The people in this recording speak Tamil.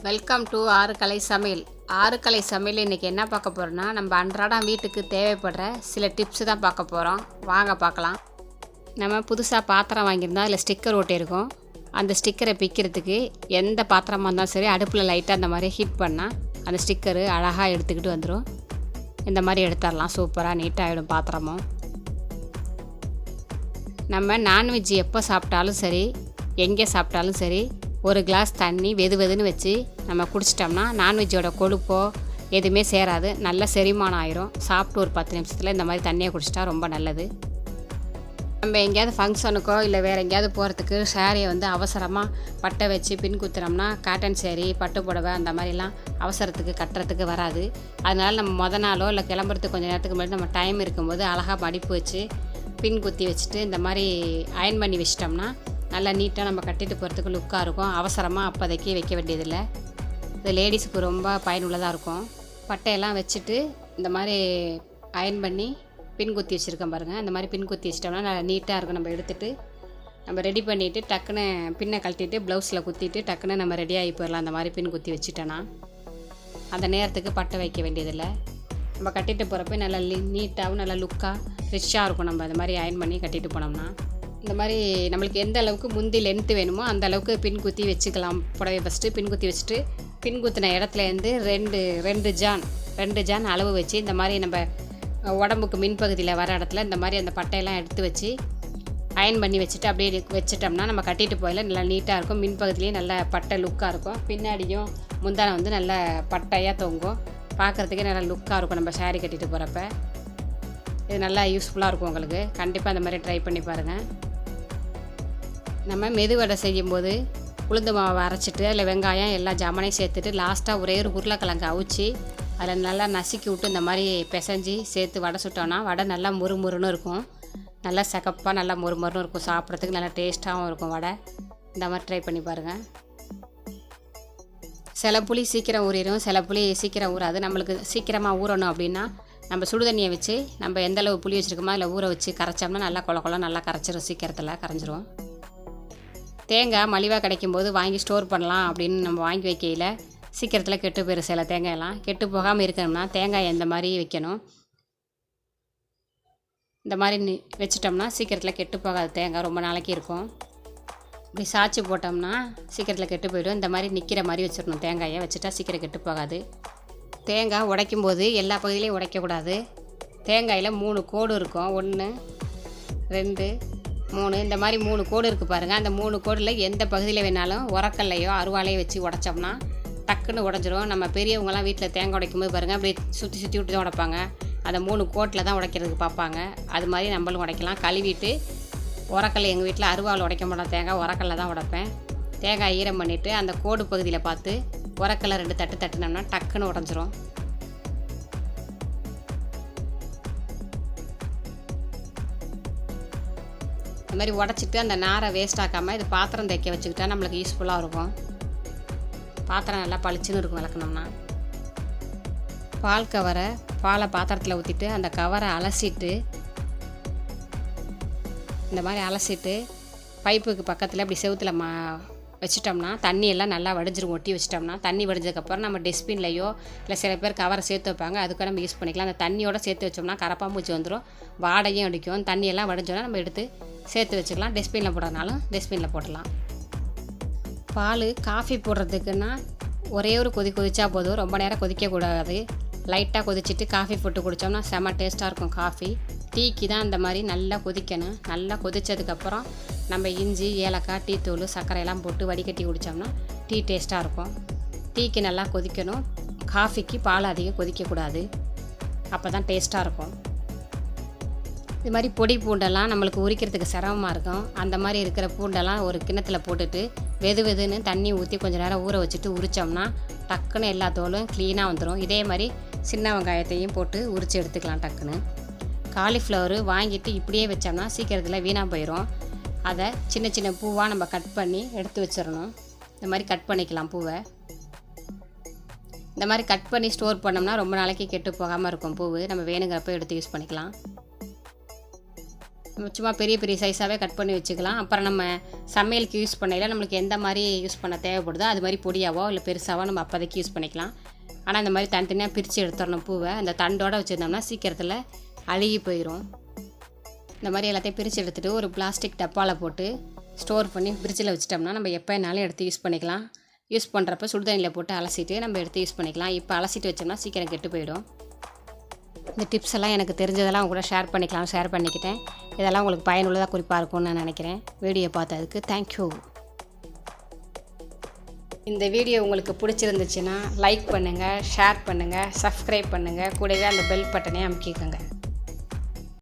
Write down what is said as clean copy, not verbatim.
வெல்கம் டு ஆறுக்கலை சமையல். ஆறுக்கலை சமையல் இன்றைக்கி என்ன பார்க்க போகிறோன்னா, நம்ம அன்றாடம் வீட்டுக்கு தேவைப்படுற சில டிப்ஸு தான் பார்க்க போகிறோம். வாங்க பார்க்கலாம். நம்ம புதுசாக பாத்திரம் வாங்கியிருந்தோம், அதில் ஸ்டிக்கர் ஒட்டியிருக்கோம். அந்த ஸ்டிக்கரை பிக்கிறதுக்கு எந்த பாத்திரமாக இருந்தாலும் சரி, அடுப்பில் லைட்டாக அந்த மாதிரி ஹீட் பண்ணால் அந்த ஸ்டிக்கரு அழகாக எடுத்துக்கிட்டு வந்துடும். இந்த மாதிரி எடுத்துடலாம், சூப்பராக நீட்டாகிடும் பாத்திரமும். நம்ம நான்வெஜ் எப்போ சாப்பிட்டாலும் சரி, எங்கே சாப்பிட்டாலும் சரி, ஒரு கிளாஸ் தண்ணி வெதுன்னு வச்சு நம்ம குடிச்சிட்டோம்னா நான்வெஜ்ஜோட கொழுப்போ எதுவுமே சேராது, நல்ல செரிமானம் ஆயிரும். சாப்பிட்டு ஒரு 10 நிமிஷத்தில் இந்த மாதிரி தண்ணியை குடிச்சிட்டா ரொம்ப நல்லது. நம்ம எங்கேயாவது ஃபங்க்ஷனுக்கோ இல்லை வேறு எங்கேயாவது போகிறதுக்கு சேரீயை அவசரமாக பட்டை வச்சு பின் குத்துனோம்னா காட்டன் சேரீ, பட்டு புடவை அந்த மாதிரிலாம் அவசரத்துக்கு கட்டுறதுக்கு வராது. அதனால் நம்ம மொதல் நாளோ இல்லை கிளம்புறதுக்கு கொஞ்சம் நேரத்துக்கு முன்னாடி நம்ம டைம் இருக்கும்போது அழகாக மடிப்பு வச்சு பின் குத்தி வச்சுட்டு இந்த மாதிரி அயன் பண்ணி வச்சிட்டோம்னா நல்லா நீட்டாக நம்ம கட்டிட்டு போகிறதுக்கு லுக்காக இருக்கும். அவசரமாக அப்போதைக்கு வைக்க வேண்டியதில்லை. இது லேடிஸுக்கு ரொம்ப பயனுள்ளதாக இருக்கும். பட்டையெல்லாம் வச்சுட்டு இந்த மாதிரி அயன் பண்ணி பின் குத்தி வச்சுருக்கேன் பாருங்கள். இந்த மாதிரி பின் குத்தி வச்சிட்டோம்னா நல்லா நீட்டாக இருக்கும். நம்ம எடுத்துகிட்டு நம்ம ரெடி பண்ணிவிட்டு டக்குன்னு பின்னை கழட்டிட்டு ப்ளவுஸில் குத்திட்டு டக்குன்னு நம்ம ரெடியாகி போயிடலாம். அந்த மாதிரி பின் குத்தி வச்சுட்டோன்னா அந்த நேரத்துக்கு பட்டை வைக்க வேண்டியதில்லை. நம்ம கட்டிட்டு போகிறப்ப நல்லா நீட்டாகவும் நல்லா லுக்காக ஃப்ரெஷ்ஷாக இருக்கும். நம்ம அந்த மாதிரி அயன் பண்ணி கட்டிட்டு போனோம்னா இந்த மாதிரி நம்மளுக்கு எந்த அளவுக்கு முந்தி லென்த்து வேணுமோ அந்த அளவுக்கு பின் குத்தி வச்சுக்கலாம். புடவை ஃபஸ்ட்டு பின் குத்தி வச்சுட்டு பின் குத்தின இடத்துலேருந்து ரெண்டு ஜான் அளவு வச்சு இந்த மாதிரி நம்ம உடம்புக்கு மின்பகுதியில் வர இடத்துல இந்த மாதிரி அந்த பட்டையெல்லாம் எடுத்து வச்சு அயன் பண்ணி வச்சுட்டு அப்படியே வச்சிட்டோம்னா நம்ம கட்டிட்டு போயில நல்லா நீட்டாக இருக்கும். மின்பகுதியிலேயே நல்ல பட்டை லுக்காக இருக்கும். பின்னாடியும் முந்தானை நல்ல பட்டையாக தொங்கும். பார்க்குறதுக்கே நல்லா லுக்காக இருக்கும் நம்ம சாரீ கட்டிட்டு போகிறப்ப. இது நல்லா யூஸ்ஃபுல்லாக இருக்கும் உங்களுக்கு. கண்டிப்பாக அந்த மாதிரி ட்ரை பண்ணி பாருங்கள். நம்ம மெதுவடை செய்யும்போது உளுந்து மாவை அரைச்சிட்டு அதில் வெங்காயம் எல்லா ஜாமானையும் சேர்த்துட்டு லாஸ்ட்டாக ஒரே ஒரு உருளைக்கிழங்கு அவிச்சு அதில் நல்லா நசுக்கி விட்டு இந்த மாதிரி பிசைஞ்சு சேர்த்து வடை சுட்டோன்னா வடை நல்லா முறுமுறுன்னு இருக்கும். நல்லா சகப்பாக நல்லா முறுமுறுன்னு இருக்கும். சாப்பிட்றதுக்கு நல்லா டேஸ்ட்டாகவும் இருக்கும் வடை. இந்த மாதிரி ட்ரை பண்ணி பாருங்கள். சில புளி சீக்கிரம் ஊறிடும், சில புளி சீக்கிரம் ஊறாது. நம்மளுக்கு சீக்கிரமாக ஊறணும் அப்படின்னா நம்ம சுடுதண்ணியை வச்சு நம்ம எந்தளவு புளி வச்சுருக்கோமோ அதில் ஊற வச்சு கரைச்சோம்னா நல்லா கொல நல்லா கரைச்சிரும், சீக்கிரத்தில் கரைஞ்சிரும். தேங்காய் மலிவாக கிடைக்கும்போது வாங்கி ஸ்டோர் பண்ணலாம் அப்படின்னு நம்ம வாங்கி வைக்கையில் சீக்கிரத்தில் கெட்டு போயிடும். சில தேங்காயெல்லாம் கெட்டு போகாமல் இருக்கணும்னா தேங்காய் இந்த மாதிரி வைக்கணும். இந்த மாதிரி வச்சிட்டோம்னா சீக்கிரத்தில் கெட்டு போகாது. தேங்காய் ரொம்ப நாளைக்கு இருக்கும். இப்படி சாய்ச்சி போட்டோம்னா சீக்கிரத்தில் கெட்டு போயிடும். இந்த மாதிரி நிற்கிற மாதிரி வச்சிடணும். தேங்காயை வச்சுட்டா சீக்கிரம் கெட்டு போகாது. தேங்காய் உடைக்கும் போது எல்லா பகுதியிலையும் உடைக்கக்கூடாது. தேங்காயில் 3 கோடு இருக்கும். 1 2 3 இந்த மாதிரி 3 கோடு இருக்குது பாருங்கள். அந்த 3 கோடில் எந்த பகுதியில் வேணாலும் உரக்கல்லையோ அருவாலையோ வச்சு உடைச்சோம்னா டக்குன்னு உடஞ்சிரும். நம்ம பெரியவங்களாம் வீட்டில் தேங்காய் உடைக்கும்போது பாருங்கள் அப்படி சுற்றி விட்டு தான் உடைப்பாங்க. அந்த 3 கோட்டில் தான் உடைக்கிறதுக்கு பார்ப்பாங்க. அது மாதிரி நம்மளும் உடைக்கலாம். கழுவிட்டு உரக்கல்லை எங்கள் வீட்டில் அருவாவில் உடைக்க மாட்டோம். தேங்காய் உரக்கல்ல தான் உடைப்பேன். தேங்காய் ஈரம் பண்ணிவிட்டு அந்த கோடு பகுதியில் பார்த்து உரக்கல்ல 2 தட்டு தட்டுனோம்னா டக்குன்னு உடஞ்சிரும். இந்த மாதிரி உடச்சிட்டு அந்த நாரை வேஸ்ட் ஆக்காமல் இது பாத்திரம் தைக்க வச்சுக்கிட்டா நம்மளுக்கு யூஸ்ஃபுல்லாக இருக்கும். பாத்திரம் நல்லா பளிச்சுன்னு இருக்கும் விளக்கணும்னா. பாலை பாத்திரத்தில் ஊற்றிட்டு அந்த கவரை அலசிட்டு இந்த மாதிரி அலசிட்டு பைப்புக்கு பக்கத்தில் அப்படி செவுத்தில் வச்சிட்டோம்னா தண்ணியெல்லாம் நல்லா வடிஞ்சிரும். ஒட்டி வச்சிட்டோம்னா தண்ணி வடிஞ்சதுக்கப்புறம் நம்ம டஸ்ட்பின்லையோ இல்லை சில பேர் கவரை சேர்த்து வைப்பாங்க, அதுக்கு நம்ம யூஸ் பண்ணிக்கலாம். அந்த தண்ணியோடு சேர்த்து வச்சோம்னா கரப்பாம்பூச்சி வந்துடும், வாடையும் அடிக்கும். தண்ணியெல்லாம் வடிஞ்சோன்னா நம்ம எடுத்து சேர்த்து வச்சுக்கலாம். டஸ்ட்பினில் போடுறதுனாலும் டஸ்ட்பினில் போடலாம். பால் காஃபி போடுறதுக்குன்னா ஒரே ஒரு கொதிச்சா போதும். ரொம்ப நேரம் கொதிக்கக்கூடாது. லைட்டாக கொதிச்சுட்டு காஃபி போட்டு குடித்தோம்னா செம்ம டேஸ்ட்டாக இருக்கும். காஃபி டீக்கு தான் இந்த மாதிரி நல்லா கொதிக்கணும். நல்லா கொதித்ததுக்கப்புறம் நம்ம இஞ்சி, ஏலக்காய், டீ தூள், சர்க்கரையெல்லாம் போட்டு வடிகட்டி குடித்தோம்னா டீ டேஸ்ட்டாக இருக்கும். டீக்கு நல்லா கொதிக்கணும். காஃபிக்கு பால் அதிகம் கொதிக்கக்கூடாது, அப்போ தான் டேஸ்ட்டாக இருக்கும். இது மாதிரி பொடி பூண்டெல்லாம் நம்மளுக்கு உரிக்கிறதுக்கு சிரமமாக இருக்கும். அந்த மாதிரி இருக்கிற பூண்டெல்லாம் ஒரு கிண்ணத்தில் போட்டுட்டு வெதுன்னு தண்ணி ஊற்றி கொஞ்சம் நேரம் ஊற வச்சுட்டு உரித்தோம்னா டக்குன்னு எல்லா தோலும் க்ளீனாக வந்துடும். இதே மாதிரி சின்ன வெங்காயத்தையும் போட்டு உரித்து எடுத்துக்கலாம் டக்குன்னு. காலிஃப்ளவரு வாங்கிட்டு இப்படியே வச்சோம்னா சீக்கிரத்தில் வீணாக போயிடும். அதை சின்ன சின்ன பூவாக நம்ம கட் பண்ணி எடுத்து வச்சிடணும். இந்த மாதிரி கட் பண்ணிக்கலாம் பூவை. இந்த மாதிரி கட் பண்ணி ஸ்டோர் பண்ணோம்னா ரொம்ப நாளைக்கு கெட்டு போகாமல் இருக்கும். பூவு நம்ம வேணுங்கிறப்ப எடுத்து யூஸ் பண்ணிக்கலாம். சும்மா பெரிய பெரிய சைஸாகவே கட் பண்ணி வச்சுக்கலாம். அப்புறம் நம்ம சமையலுக்கு யூஸ் பண்ணையில் நம்மளுக்கு எந்த மாதிரி யூஸ் பண்ண தேவைப்படுதோ அது மாதிரி பொடியாவோ இல்லை பெருசாவோ நம்ம அப்போதைக்கு யூஸ் பண்ணிக்கலாம். ஆனால் இந்த மாதிரி தனித்தனியாக பிரித்து எடுத்துடணும் பூவை. அந்த தண்டோடு வச்சுருந்தோம்னா சீக்கிரத்தில் அழுகி போயிடும். இந்த மாதிரி எல்லாத்தையும் பிரித்து எடுத்துகிட்டு ஒரு பிளாஸ்டிக் டப்பாவில் போட்டு ஸ்டோர் பண்ணி ஃப்ரிட்ஜில் வச்சிட்டோம்னா நம்ம எப்போனாலும் எடுத்து யூஸ் பண்ணிக்கலாம். யூஸ் பண்ணுறப்ப சுடுதண்ணியில் போட்டு அலசிட்டு நம்ம எடுத்து யூஸ் பண்ணிக்கலாம். இப்போ அலசிட்டு வச்சோம்னா சீக்கிரம் கெட்டு போயிடும். இந்த டிப்ஸ் எல்லாம் எனக்கு தெரிஞ்சதெல்லாம் உங்க கூட ஷேர் பண்ணிக்கிட்டேன். இதெல்லாம் உங்களுக்கு பயனுள்ளதாக குறிப்பாக இருக்கும்னு நான் நினைக்கிறேன். வீடியோ பார்த்ததுக்கு தேங்க்யூ. இந்த வீடியோ உங்களுக்கு பிடிச்சிருந்துச்சுன்னா லைக் பண்ணுங்கள், ஷேர் பண்ணுங்கள், சப்ஸ்கிரைப் பண்ணுங்கள். கூடவே அந்த பெல் பட்டனை அமுக்கிக்கோங்க.